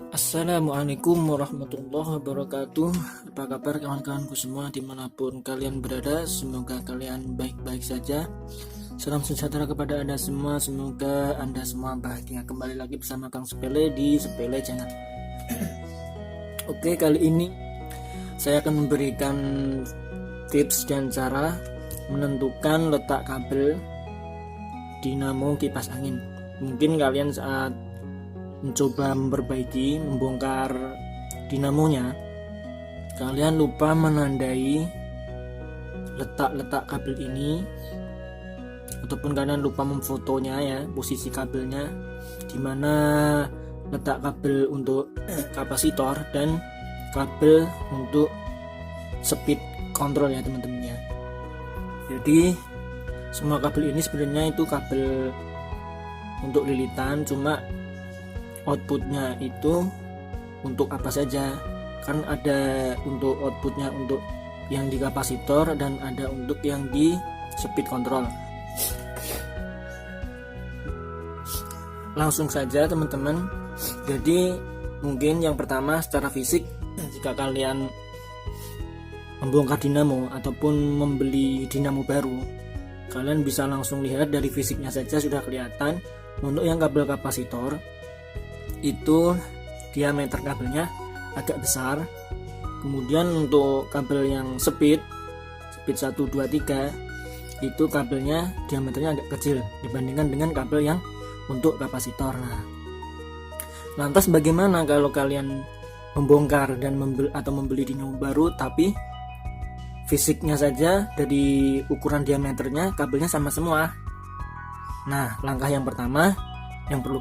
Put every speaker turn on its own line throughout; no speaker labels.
Assalamualaikum warahmatullahi wabarakatuh. Apa kabar kawan-kawanku semua dimanapun kalian berada? Semoga kalian baik-baik saja. Salam sejahtera kepada Anda semua. Semoga Anda semua bahagia. Kembali lagi bersama Kang Sepele di Sepele Channel. Oke, kali ini saya akan memberikan tips dan cara menentukan letak kabel dinamo kipas angin. Mungkin kalian saat mencoba memperbaiki, membongkar dinamonya, kalian lupa menandai letak-letak kabel ini, ataupun kalian lupa memfotonya ya, posisi kabelnya, dimana letak kabel untuk kapasitor dan kabel untuk speed control ya teman-teman ya. Jadi semua kabel ini sebenarnya itu kabel untuk lilitan, cuma outputnya itu untuk apa saja, kan ada untuk outputnya untuk yang di kapasitor dan ada untuk yang di speed control. Langsung saja teman-teman. Jadi mungkin yang pertama secara fisik, jika kalian membongkar dinamo ataupun membeli dinamo baru, kalian bisa langsung lihat dari fisiknya saja sudah kelihatan. Untuk yang kabel kapasitor itu diameter kabelnya agak besar. Kemudian untuk kabel yang speed 1, 2, 3 itu kabelnya diameternya agak kecil dibandingkan dengan kabel yang untuk kapasitor. Nah, lantas bagaimana kalau kalian membongkar dan membeli dinamo baru tapi fisiknya saja dari ukuran diameternya kabelnya sama semua? Nah, langkah yang pertama yang perlu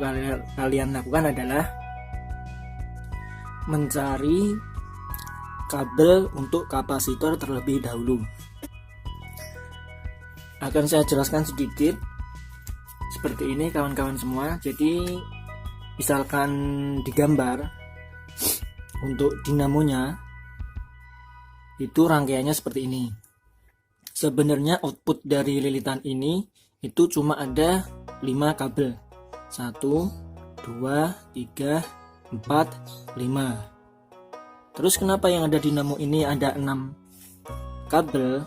kalian lakukan adalah mencari kabel untuk kapasitor terlebih dahulu. Akan saya jelaskan sedikit seperti ini kawan-kawan semua. Jadi misalkan digambar untuk dinamonya itu rangkaiannya seperti ini. Sebenarnya output dari lilitan ini itu cuma ada 5 kabel. 1, 2, 3, 4, 5. Terus kenapa yang ada dinamo ini ada 6 kabel?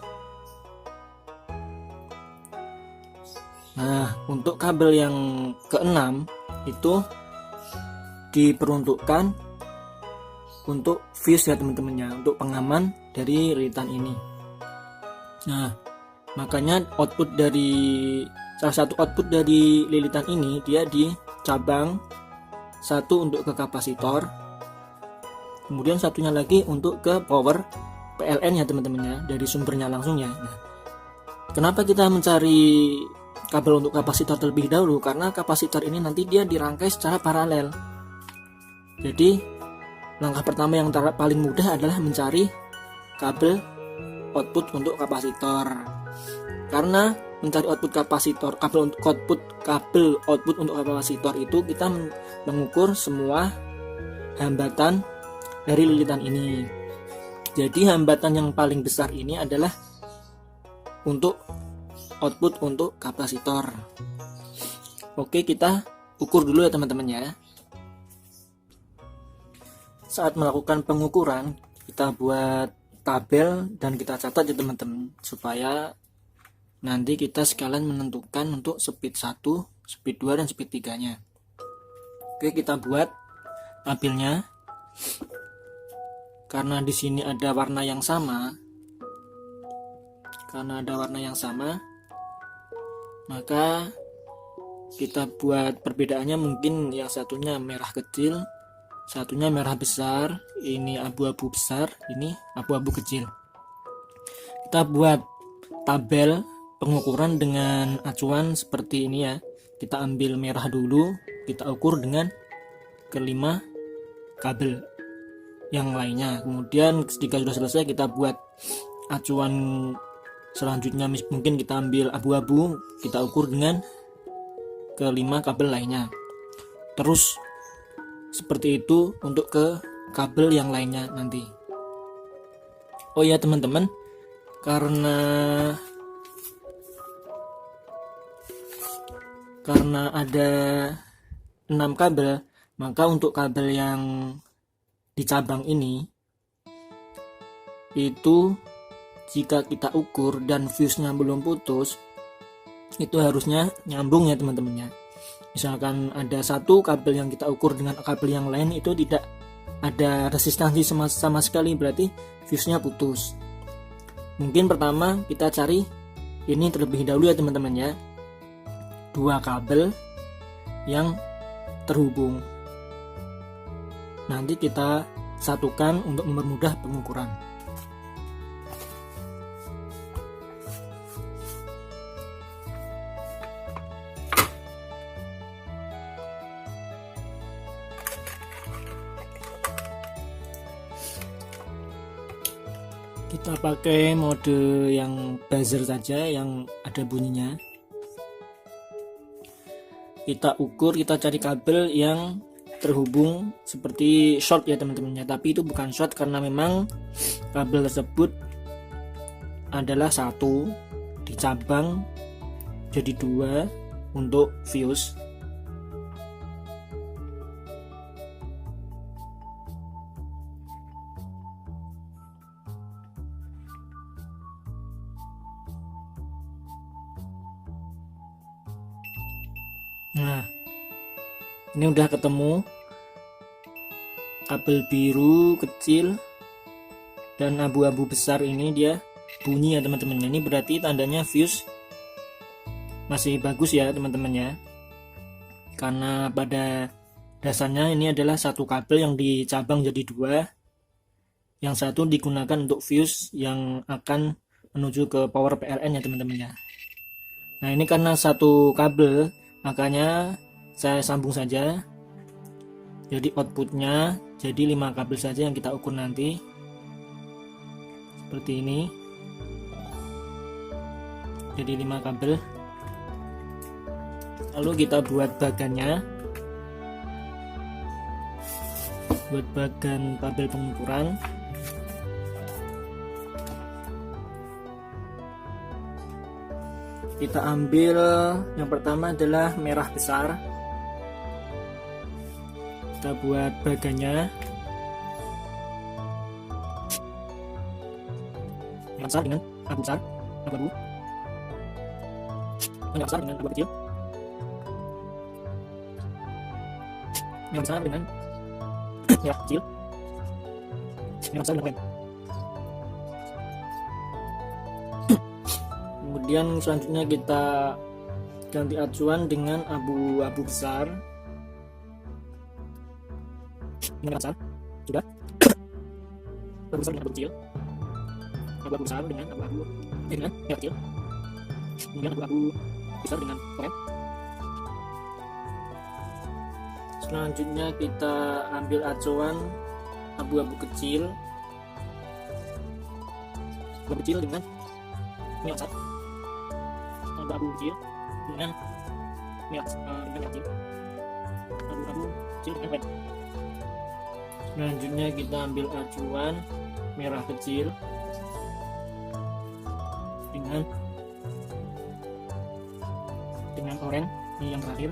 Nah, untuk kabel yang ke-6 itu diperuntukkan untuk fuse ya teman-temannya, untuk pengaman dari lilitan ini. Nah, makanya salah satu output dari lilitan ini dia di cabang satu untuk ke kapasitor, kemudian satunya lagi untuk ke power PLN ya teman-teman ya, dari sumbernya langsung ya. Nah, kenapa kita mencari kabel untuk kapasitor terlebih dahulu? Karena kapasitor ini nanti dia dirangkai secara paralel. Jadi langkah pertama yang paling mudah adalah mencari kabel output untuk kapasitor. Karena mencari output kapasitor, kabel output untuk kapasitor itu kita mengukur semua hambatan dari lilitan ini. Jadi hambatan yang paling besar ini adalah untuk output untuk kapasitor. Oke, kita ukur dulu ya teman-teman ya. Saat melakukan pengukuran, kita buat tabel dan kita catat ya teman-teman, supaya nanti kita sekalian menentukan untuk speed 1, speed 2 dan speed 3 nya. Oke, kita buat tabelnya. Karena di sini ada warna yang sama, maka kita buat perbedaannya, mungkin yang satunya merah kecil, satunya merah besar, ini abu-abu besar, ini abu-abu kecil. Kita buat tabel pengukuran dengan acuan seperti ini ya. Kita ambil merah dulu, kita ukur dengan kelima kabel yang lainnya. Kemudian ketika sudah selesai, kita buat acuan selanjutnya, mungkin kita ambil abu-abu, kita ukur dengan kelima kabel lainnya. Terus seperti itu untuk ke kabel yang lainnya nanti. Oh ya teman-teman, karena Karena ada 6 kabel, maka untuk kabel yang di cabang ini itu jika kita ukur dan fuse-nya belum putus, itu harusnya nyambung ya teman-teman ya. Misalkan ada satu kabel yang kita ukur dengan kabel yang lain itu tidak ada resistansi sama sekali, berarti fuse-nya putus. Mungkin pertama kita cari ini terlebih dahulu ya teman-teman ya, 2 kabel yang terhubung. Nanti kita satukan untuk mempermudah pengukuran. Kita pakai mode yang buzzer saja, yang ada bunyinya. Kita ukur, kita cari kabel yang terhubung seperti short ya teman-teman ya, tapi itu bukan short karena memang kabel tersebut adalah satu dicabang jadi 2 untuk fuse. Nah, ini udah ketemu kabel biru kecil dan abu-abu besar, ini dia bunyi ya teman-teman. Ini berarti tandanya fuse masih bagus ya teman-teman ya, karena pada dasarnya ini adalah satu kabel yang dicabang jadi 2, yang satu digunakan untuk fuse yang akan menuju ke power PLN ya teman-teman ya. Nah, ini karena satu kabel, makanya saya sambung saja, jadi outputnya jadi 5 kabel saja yang kita ukur nanti seperti ini. Jadi 5 kabel, lalu kita buat bagannya, buat bagan kabel pengukuran. Kita ambil yang pertama adalah merah besar, kita buat bagannya yang besar dengan abu besar, abu-abu yang besar dengan abu kecil, yang besar dengan merah kecil, yang besar dengan oranye. Kemudian selanjutnya kita ganti acuan dengan abu-abu besar. Ini besar, sudah. Abu besar dengan abu kecil. Abu-abu besar dengan abu-abu dengan merah kecil. Kemudian abu-abu besar dengan oranye. Selanjutnya kita ambil acuan abu-abu kecil. Abu kecil dengan merah besar. Abu kecil dengan merah kecil, abu-abu kecil dengan oranye. Selanjutnya kita ambil acuan merah kecil dengan oranye, ini yang terakhir.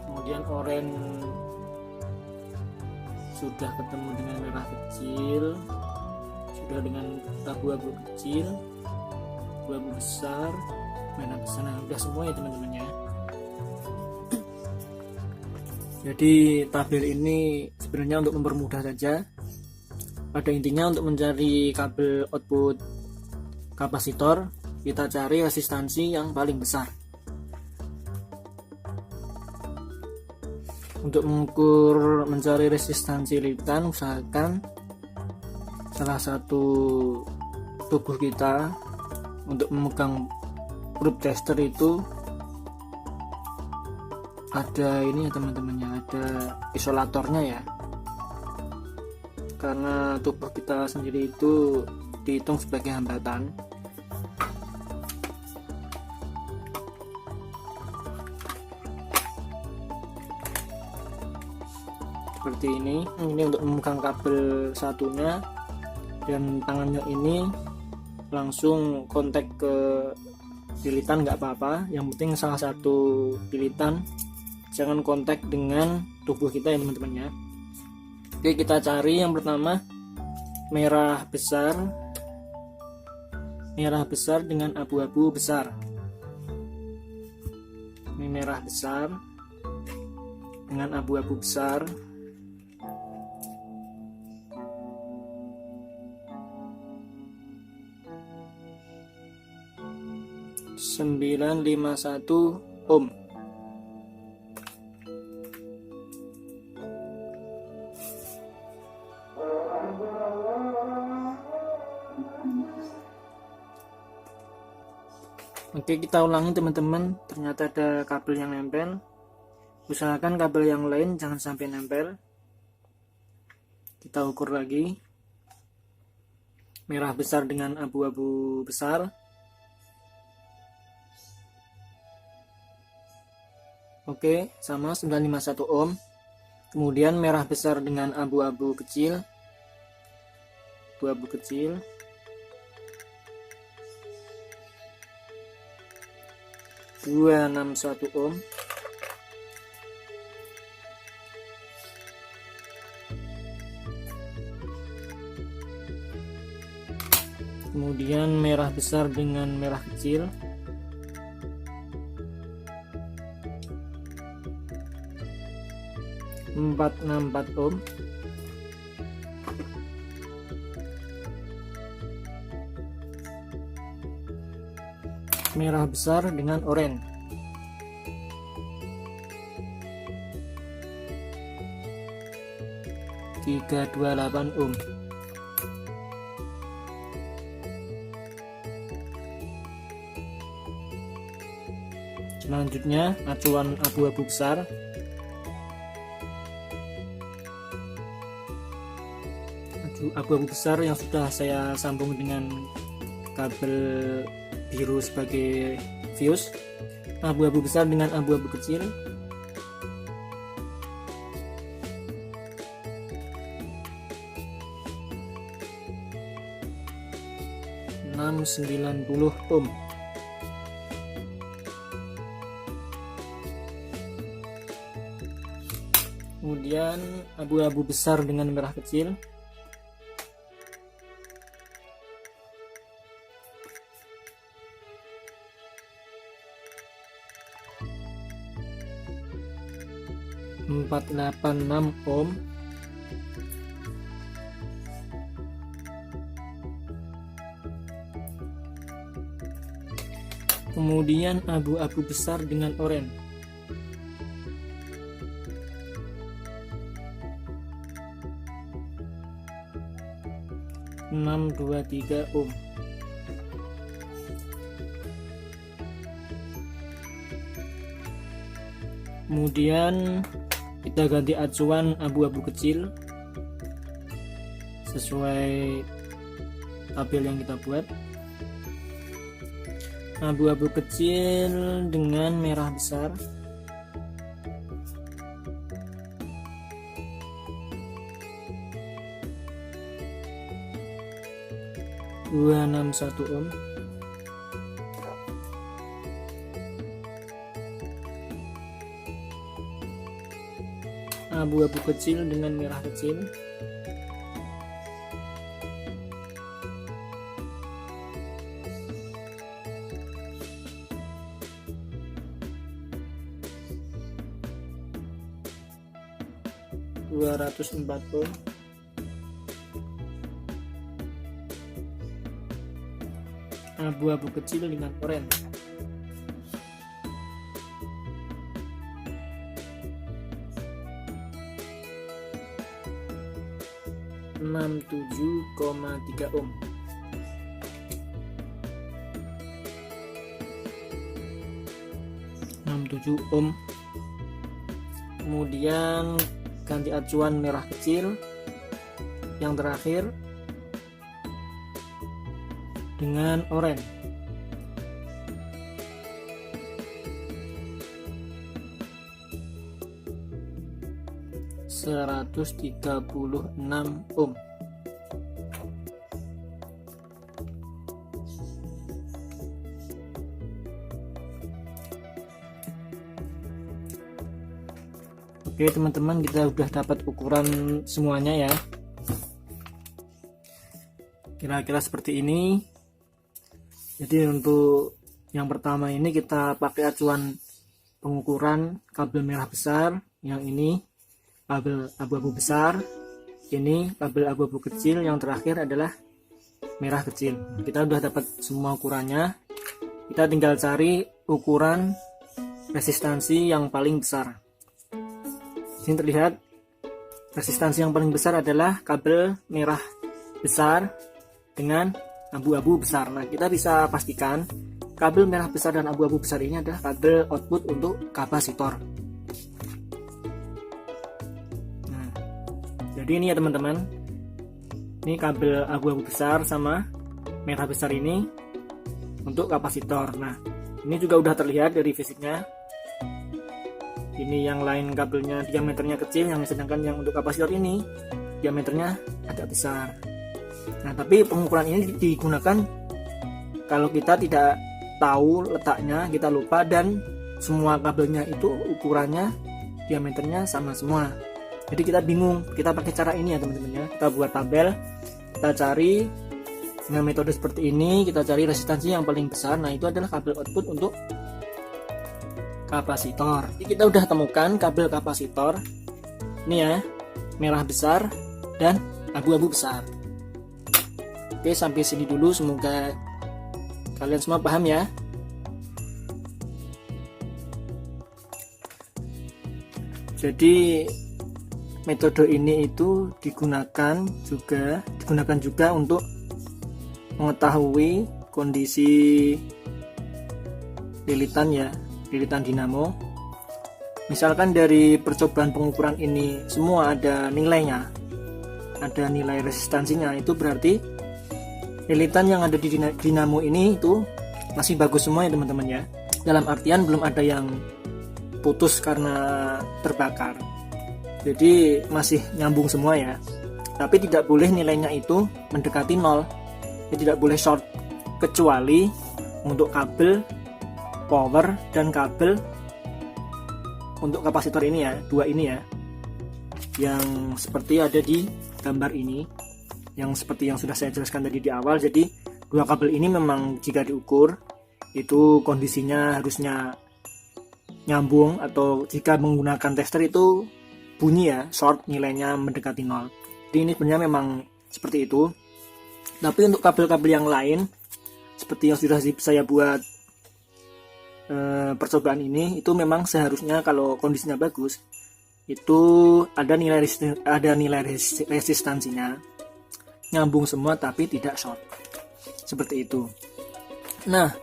Kemudian oranye sudah ketemu dengan merah kecil, sudah dengan abu-abu kecil, abu besar, merah besar. Nah, udah semua ya teman-teman ya. Jadi tabel ini sebenarnya untuk mempermudah saja. Pada intinya untuk mencari kabel output kapasitor, kita cari resistansi yang paling besar. Untuk mengukur mencari resistansi litan, usahakan salah satu tubuh kita untuk memegang probe tester itu ada ini ya teman-teman ya, ada isolatornya ya, karena tubuh kita sendiri itu dihitung sebagai hambatan. Seperti ini untuk memegang kabel satunya, dan tangannya ini langsung kontak ke lilitan nggak apa-apa, yang penting salah satu lilitan jangan kontak dengan tubuh kita ya teman-teman ya. Oke, kita cari yang pertama merah besar dengan abu-abu besar. Ini merah besar dengan abu-abu besar. Sembilan lima satu ohm. Oke, kita ulangi teman-teman. Ternyata ada kabel yang nempel. Usahakan kabel yang lain jangan sampai nempel. Kita ukur lagi. Merah besar dengan abu-abu besar. Oke, sama 951 ohm. Kemudian merah besar dengan abu-abu kecil. Abu-abu kecil. 261 ohm. Kemudian merah besar dengan merah kecil. 464 ohm. Merah besar dengan oranye. 328 ohm. Selanjutnya acuan abu-abu besar. Abu-abu besar yang sudah saya sambung dengan kabel biru sebagai fuse. Abu-abu besar dengan abu-abu kecil. ,690 ohm. Kemudian abu-abu besar dengan merah kecil. ,486 ohm. Kemudian abu-abu besar dengan oranye. 623 ohm. Kemudian kita ganti acuan abu-abu kecil sesuai tabel yang kita buat. Abu-abu kecil dengan merah besar. 261 ohm. Abu-abu kecil dengan merah kecil. 204 ohm. Abu-abu kecil dengan oranye. 67,3 ohm. Ohm. Kemudian ganti acuan merah kecil yang terakhir dengan oranye. 136 ohm. Oke teman-teman, kita udah dapat ukuran semuanya ya, kira-kira seperti ini. Jadi untuk yang pertama ini kita pakai acuan pengukuran kabel merah besar, yang ini kabel abu-abu besar, ini kabel abu-abu kecil, yang terakhir adalah merah kecil. Kita udah dapat semua ukurannya, kita tinggal cari ukuran resistansi yang paling besar. Di sini terlihat resistansi yang paling besar adalah kabel merah besar dengan abu-abu besar. Nah, kita bisa pastikan kabel merah besar dan abu-abu besar ini adalah kabel output untuk kapasitor. Nah, jadi ini ya teman-teman, ini kabel abu-abu besar sama merah besar ini untuk kapasitor. Nah, ini juga udah terlihat dari fisiknya. Ini yang lain kabelnya diameternya kecil, yang sedangkan yang untuk kapasitor ini diameternya agak besar. Nah, tapi pengukuran ini digunakan kalau kita tidak tahu letaknya, kita lupa, dan semua kabelnya itu ukurannya diameternya sama semua. Jadi kita bingung, kita pakai cara ini ya teman-teman ya. Kita buat tabel, kita cari dengan metode seperti ini, kita cari resistansi yang paling besar. Nah, itu adalah kabel output untuk kapasitor. Jadi kita udah temukan kabel kapasitor ini ya, merah besar dan abu-abu besar. Oke, sampai sini dulu, semoga kalian semua paham ya. Jadi metode ini itu digunakan juga untuk mengetahui kondisi lilitan ya, lilitan dinamo. Misalkan dari percobaan pengukuran ini semua ada nilainya, ada nilai resistansinya, itu berarti lilitan yang ada di dinamo ini itu masih bagus semua ya teman-teman ya. Dalam artian belum ada yang putus karena terbakar, jadi masih nyambung semua ya. Tapi tidak boleh nilainya itu mendekati nol, ya, tidak boleh short, kecuali untuk kabel power dan kabel untuk kapasitor ini ya, dua ini ya, yang seperti ada di gambar ini, yang seperti yang sudah saya jelaskan tadi di awal. Jadi dua kabel ini memang jika diukur itu kondisinya harusnya nyambung, atau jika menggunakan tester itu bunyi ya, short, nilainya mendekati nol. Jadi ini sebenarnya memang seperti itu. Tapi untuk kabel-kabel yang lain seperti yang sudah saya buat percobaan ini, itu memang seharusnya kalau kondisinya bagus itu ada nilai resistansinya, nyambung semua tapi tidak short, seperti itu. Nah,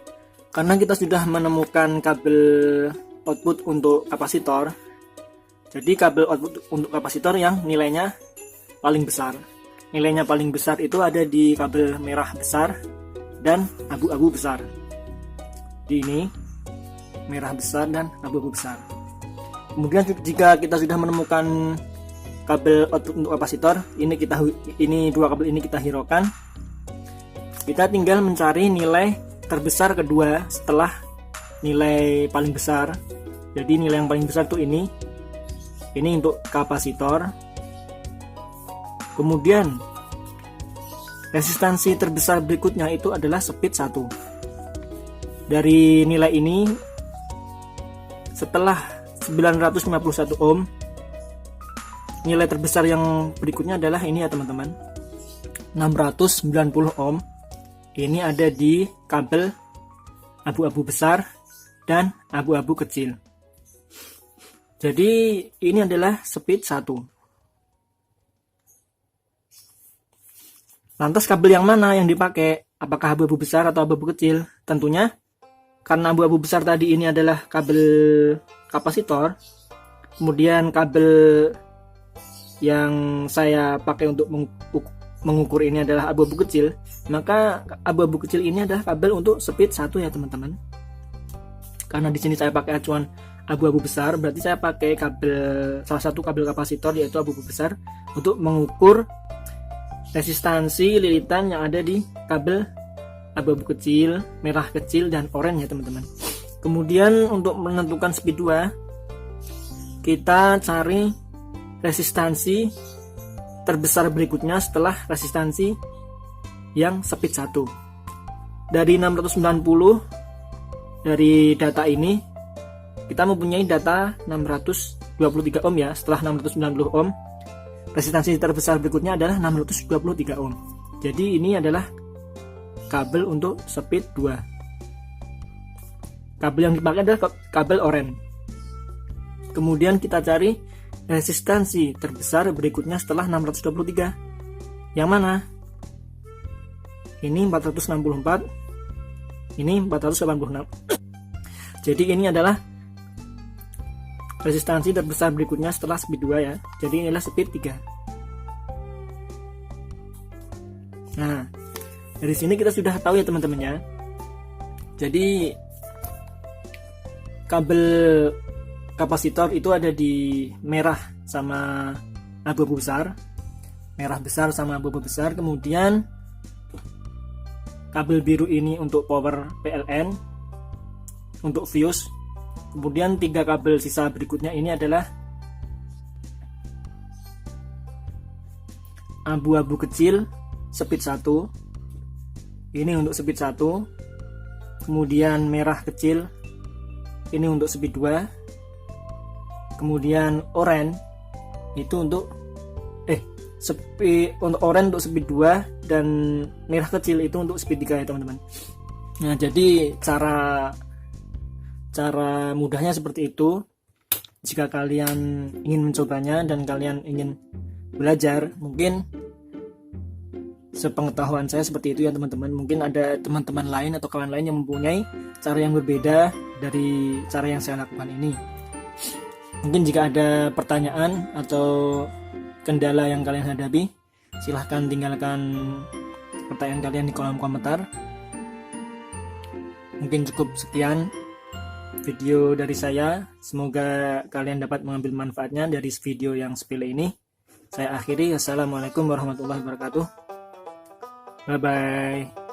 karena kita sudah menemukan kabel output untuk kapasitor, jadi kabel output untuk kapasitor yang nilainya paling besar, nilainya paling besar itu ada di kabel merah besar dan abu-abu besar. Di ini merah besar dan abu-abu besar. Kemudian jika kita sudah menemukan kabel output untuk kapasitor, ini dua kabel ini kita hiraukan. Kita tinggal mencari nilai terbesar kedua setelah nilai paling besar. Jadi nilai yang paling besar itu ini untuk kapasitor. Kemudian resistansi terbesar berikutnya itu adalah speed 1. Dari nilai ini, setelah 951 ohm, nilai terbesar yang berikutnya adalah ini ya teman-teman, 690 ohm. Ini ada di kabel abu-abu besar dan abu-abu kecil. Jadi ini adalah speed 1. Lantas kabel yang mana yang dipakai? Apakah abu-abu besar atau abu-abu kecil? Tentunya karena abu-abu besar tadi ini adalah kabel kapasitor, kemudian kabel yang saya pakai untuk mengukur ini adalah abu-abu kecil, maka abu-abu kecil ini adalah kabel untuk speed 1 ya teman-teman. Karena di sini saya pakai acuan abu-abu besar, berarti saya pakai salah satu kabel kapasitor yaitu abu-abu besar untuk mengukur resistansi lilitan yang ada di kabel abu-abu kecil, merah kecil, dan oranye ya teman-teman. Kemudian untuk menentukan speed 2, kita cari resistansi terbesar berikutnya setelah resistansi yang speed 1. Dari 690 dari data ini kita mempunyai data 623 ohm ya. Setelah 690 ohm, resistansi terbesar berikutnya adalah 623 ohm. Jadi ini adalah kabel untuk speed 2. Kabel yang dipakai adalah kabel orange. Kemudian kita cari resistansi terbesar berikutnya setelah 623. Yang mana? Ini 464. Ini 486. Jadi ini adalah resistansi terbesar berikutnya setelah speed 2 ya. Jadi inilah speed 3. Nah, dari sini kita sudah tahu ya teman-teman ya. Jadi kabel kapasitor itu ada di merah sama abu-abu besar. Merah besar sama abu-abu besar. Kemudian kabel biru ini untuk power PLN, untuk fuse. Kemudian 3 kabel sisa berikutnya ini adalah abu-abu kecil speed 1. Ini untuk speed 1. Kemudian merah kecil ini untuk speed 2. Kemudian oranye itu untuk oranye untuk speed 2 dan merah kecil itu untuk speed 3 ya teman-teman. Nah, jadi cara mudahnya seperti itu. Jika kalian ingin mencobanya dan kalian ingin belajar, mungkin sepengetahuan saya seperti itu ya teman-teman. Mungkin ada teman-teman lain atau kawan lain yang mempunyai cara yang berbeda dari cara yang saya lakukan ini. Mungkin jika ada pertanyaan atau kendala yang kalian hadapi, silahkan tinggalkan pertanyaan kalian di kolom komentar. Mungkin cukup sekian video dari saya. Semoga kalian dapat mengambil manfaatnya dari video yang sepele ini. Saya akhiri. Assalamualaikum warahmatullahi wabarakatuh. Bye bye.